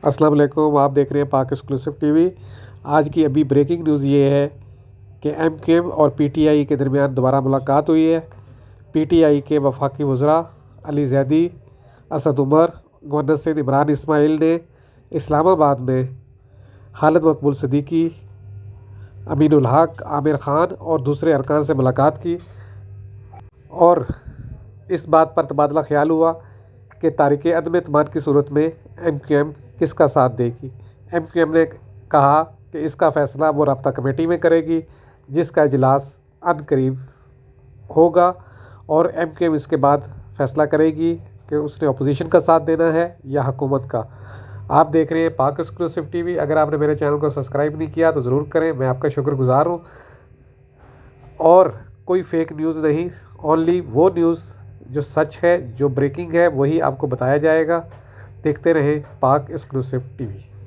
السلام علیکم، آپ دیکھ رہے ہیں پاک ایکسکلوسیو ٹی وی۔ آج کی ابھی بریکنگ نیوز یہ ہے کہ ایم کیو ایم اور پی ٹی آئی کے درمیان دوبارہ ملاقات ہوئی ہے۔ پی ٹی آئی کے وفاقی وزراء علی زیدی، اسد عمر، گورنر سندھ عمران اسماعیل نے اسلام آباد میں خالد مقبول صدیقی، امین الحق، عامر خان اور دوسرے ارکان سے ملاقات کی اور اس بات پر تبادلہ خیال ہوا کہ تاریخ عدم اعتماد کی صورت میں ایم کیو ایم کس کا ساتھ دے گی۔ ایم کیو ایم نے کہا کہ اس کا فیصلہ وہ رابطہ کمیٹی میں کرے گی، جس کا اجلاس عن قریب ہوگا، اور ایم کیو ایم اس کے بعد فیصلہ کرے گی کہ اس نے اپوزیشن کا ساتھ دینا ہے یا حکومت کا۔ آپ دیکھ رہے ہیں پاک ایکسکلوسیو ٹی وی۔ اگر آپ نے میرے چینل کو سبسکرائب نہیں کیا تو ضرور کریں، میں آپ کا شکر گزار ہوں۔ اور کوئی فیک نیوز نہیں، اونلی وہ نیوز جو سچ ہے، جو بریکنگ ہے، وہی آپ کو بتایا جائے گا۔ دیکھتے رہیں پاک ایکسکلوسیو ٹی وی۔